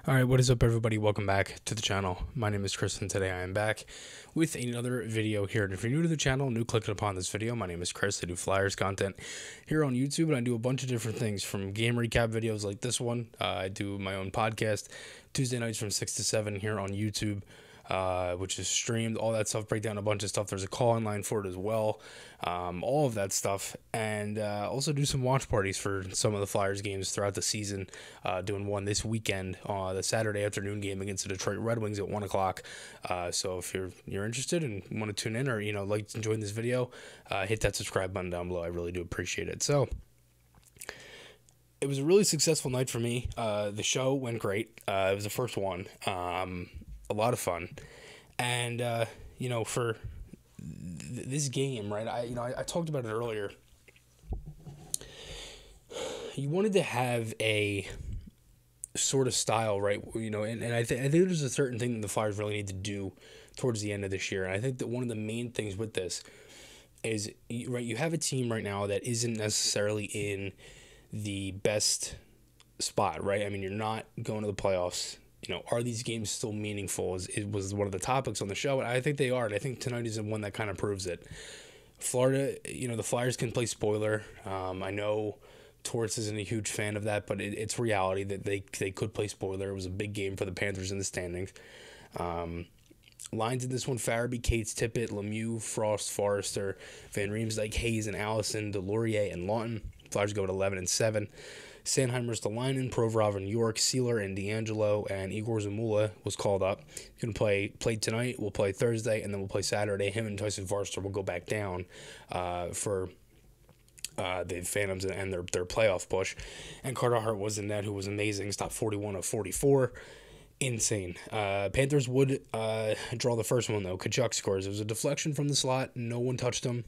Alright, what is up everybody? Welcome back to the channel. My name is Chris and today I am back with another video here. And if you're new to the channel, new clicking upon this video, my name is Chris. I do Flyers content here on YouTube and I do a bunch of different things from game recap videos like this one. I do my own podcast Tuesday nights from 6 to 7 here on YouTube. Which is streamed, all that stuff, break down a bunch of stuff. There's a call-in line for it as well, all of that stuff, and also do some watch parties for some of the Flyers games throughout the season, doing one this weekend, the Saturday afternoon game against the Detroit Red Wings at 1 o'clock, so if you're interested and want to tune in or, like enjoying this video, hit that subscribe button down below. I really do appreciate it. So, it was a really successful night for me. The show went great. It was the first one. A lot of fun, and for this game, right? I talked about it earlier. You wanted to have a sort of style, right? And I think there's a certain thing that the Flyers really need to do towards the end of this year, and I think that one of the main things with this is, right, you have a team right now that isn't necessarily in the best spot, right? I mean, you're not going to the playoffs. Are these games still meaningful? It was one of the topics on the show, and I think they are, and I think tonight is the one that kind of proves it. Florida, the Flyers can play spoiler. I know Torts isn't a huge fan of that, but it's reality that they could play spoiler. It was a big game for the Panthers in the standings. Lines in this one: Farabee, Cates, Tippett, Lemieux, Frost, Forrester, Van Riemsdyk, Hayes, and Allison, Delorier, and Lawton. Flyers go at 11-7. Sanheimer's the lineman, Provorov and York, Sealer and D'Angelo, and Igor Zamula was called up. He's going to play tonight, we'll play Thursday, and then we'll play Saturday. Him and Tyson Forrester will go back down for the Phantoms and their playoff push. And Carter Hart was in net, who was amazing, stopped 41 of 44. Insane. Panthers would draw the first one, though. Tkachuk scores. It was a deflection from the slot. No one touched him.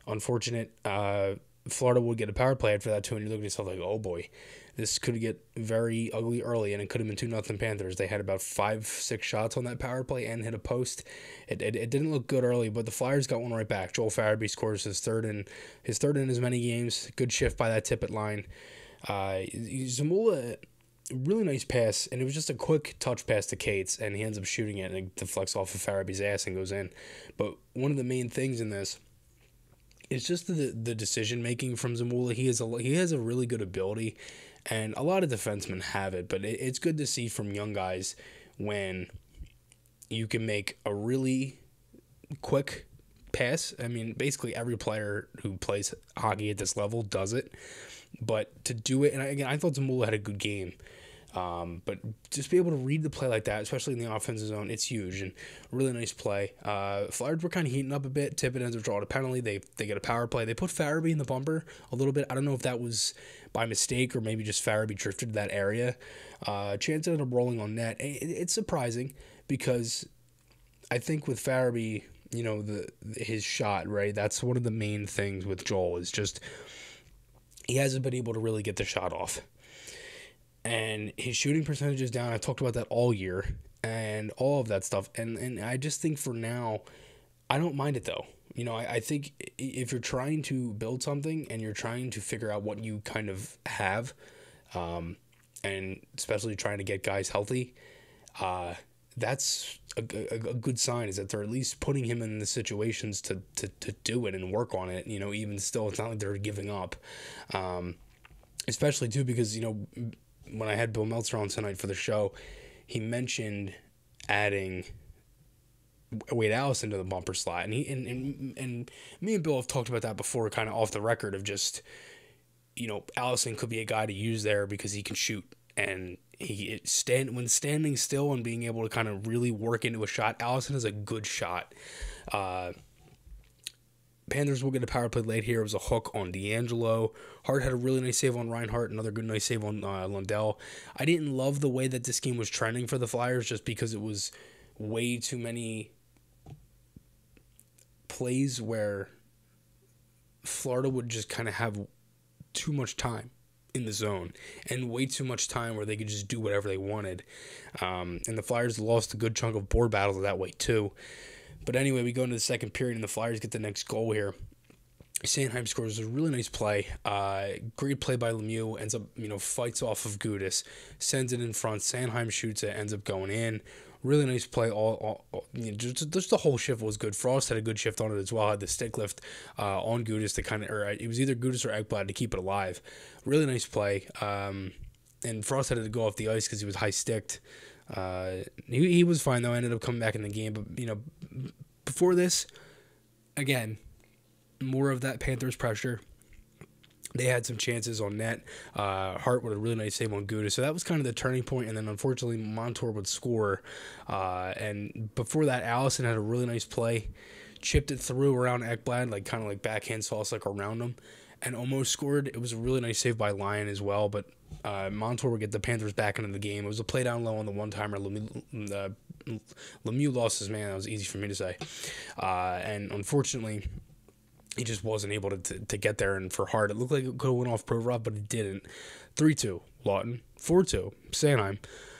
Unfortunate. Florida would get a power play after that too, and you look at yourself like, oh boy, this could get very ugly early, and it could have been 2-0 Panthers. They had about 5-6 shots on that power play and hit a post. It didn't look good early, but the Flyers got one right back. Joel Farabee scores his third in as many games. Good shift by that Tippett line. Zamula, really nice pass, and it was just a quick touch pass to Cates, and he ends up shooting it, and it deflects off of Farabee's ass and goes in. But one of the main things in this, it's just the decision making from Zamula. He has a really good ability, and a lot of defensemen have it. But it's good to see from young guys when you can make a really quick pass. I mean, basically every player who plays hockey at this level does it. But to do it, and I thought Zamula had a good game. But just be able to read the play like that, especially in the offensive zone, it's huge, and really nice play. Flyers were kind of heating up a bit. Tippett ends up drawing a penalty. They get a power play. They put Farabee in the bumper a little bit. I don't know if that was by mistake or maybe just Farabee drifted to that area. Chance ended up rolling on net. It's surprising because I think with Farabee, his shot, right, that's one of the main things with Joel is just he hasn't been able to really get the shot off. And his shooting percentage is down. I talked about that all year and all of that stuff. And I just think for now, I don't mind it though. I think if you're trying to build something and you're trying to figure out what you kind of have, and especially trying to get guys healthy, that's a good sign, is that they're at least putting him in the situations to do it and work on it. Even still, it's not like they're giving up. Especially too because, when I had Bill Meltzer on tonight for the show, he mentioned adding Wade Allison to the bumper slot, and and me and Bill have talked about that before, kind of off the record, of just Allison could be a guy to use there because he can shoot, and when standing still and being able to kind of really work into a shot, Allison is a good shot. Panthers will get a power play late here. It was a hook on D'Angelo. Hart had a really nice save on Reinhart. Another good nice save on Lundell. I didn't love the way that this game was trending for the Flyers just because it was way too many plays where Florida would just kind of have too much time in the zone and way too much time where they could just do whatever they wanted. And the Flyers lost a good chunk of board battles that way too. But anyway, we go into the second period, and the Flyers get the next goal here. Sanheim scores a really nice play. Great play by Lemieux. Ends up, fights off of Gudis, sends it in front. Sanheim shoots it, ends up going in. Really nice play. Just the whole shift was good. Frost had a good shift on it as well. Had the stick lift on Gudis to it was either Gudis or Ekblad to keep it alive. Really nice play. And Frost had to go off the ice because he was high sticked. He was fine though. Ended up coming back in the game. But before this, again, more of that Panthers pressure. They had some chances on net. Hart with a really nice save on Gouda. So that was kind of the turning point. And then unfortunately, Montour would score. And before that, Allison had a really nice play. Chipped it through around Ekblad, kind of backhand sauce around him. And almost scored. It was a really nice save by Lyon as well. But Montour would get the Panthers back into the game. It was a play down low on the one-timer. Lemieux lost his man. That was easy for me to say. And unfortunately, he just wasn't able to get there. And for Hart, it looked like it could have went off Provorov, but it didn't. 3-2, Lawton. 4-2, Sanheim.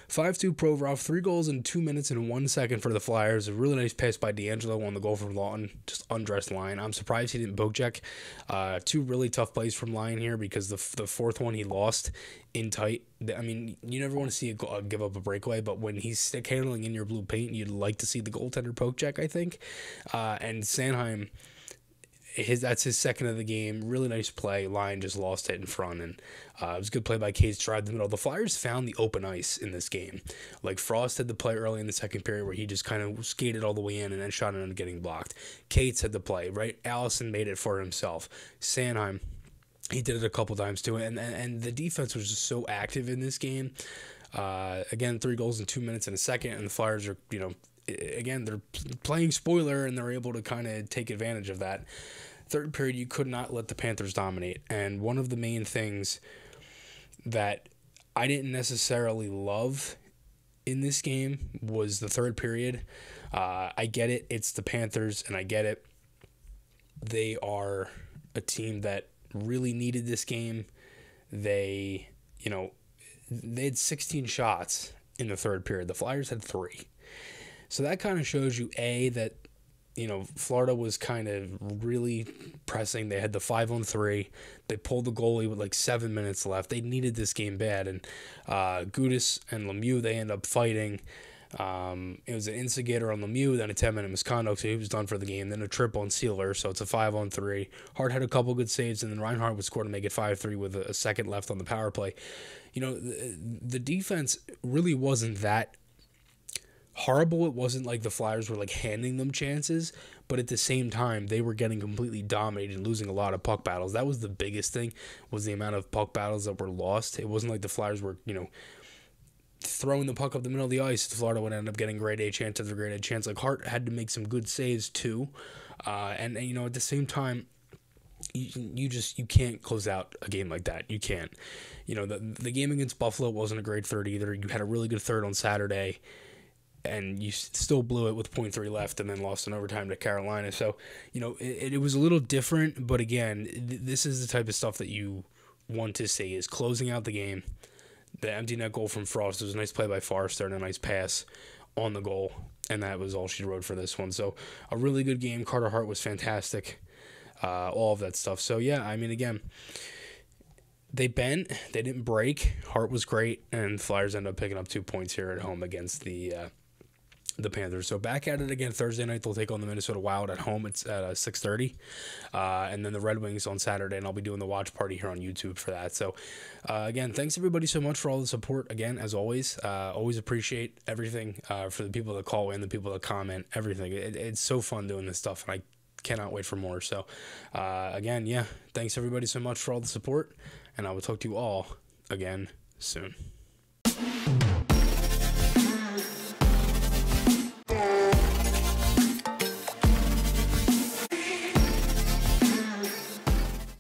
5-2, Provorov. 3 goals in 2 minutes and 1 second for the Flyers. A really nice pass by D'Angelo on the goal from Lawton. Just undressed Lyon. I'm surprised he didn't poke check. 2 really tough plays from Lyon here because the fourth one he lost in tight. I mean, you never want to see a give up a breakaway, but when he's stick handling in your blue paint, you'd like to see the goaltender poke check, I think. And Sanheim, that's his second of the game. Really nice play. Lyon just lost it in front, and it was a good play by Cates. Drive the middle. The Flyers found the open ice in this game. Frost had the play early in the second period where he just kind of skated all the way in and then shot it and getting blocked. Cates had the play, right? Allison made it for himself. Sanheim, he did it a couple times too, and the defense was just so active in this game. Again, 3 goals in 2 minutes and a second, and the Flyers are, again, they're playing spoiler, and they're able to kind of take advantage of that. Third period, you could not let the Panthers dominate. And one of the main things that I didn't necessarily love in this game was the third period. I get it. It's the Panthers, and I get it. They are a team that really needed this game. They had 16 shots in the third period. The Flyers had 3. So that kind of shows you, A, that Florida was kind of really pressing. They had the 5-on-3. They pulled the goalie with 7 minutes left. They needed this game bad. And Gudis and Lemieux, they end up fighting. It was an instigator on Lemieux, then a 10-minute misconduct, so he was done for the game. Then a trip on Sealer, so it's a 5-on-3. Hart had a couple good saves, and then Reinhart would score to make it 5-3 with a second left on the power play. The defense really wasn't that horrible. It wasn't like the Flyers were handing them chances, but at the same time they were getting completely dominated and losing a lot of puck battles. That was the biggest thing, was the amount of puck battles that were lost. It wasn't like the Flyers were throwing the puck up the middle of the ice. Florida would end up getting grade A chance after grade A chance. Hart had to make some good saves too, and at the same time, you can't close out a game like that. You can't. The game against Buffalo wasn't a great third either. You had a really good third on Saturday, and you still blew it with 0.3 left and then lost in overtime to Carolina. So, it was a little different, but again, this is the type of stuff that you want to see, is closing out the game. The empty net goal from Frost, was a nice play by Forrester and a nice pass on the goal, and that was all she wrote for this one. So, a really good game. Carter Hart was fantastic, all of that stuff. So, yeah, again, they bent, they didn't break. Hart was great, and Flyers end up picking up 2 points here at home against the Panthers. So back at it again Thursday night. They'll take on the Minnesota Wild at home. It's at 6:30, and then the Red Wings on Saturday, and I'll be doing the watch party here on YouTube for that. So again, thanks everybody so much for all the support. Again, as always, always appreciate everything, for the people that call in, the people that comment, everything. It's so fun doing this stuff, and I cannot wait for more. So again, yeah, thanks everybody so much for all the support, and I will talk to you all again soon.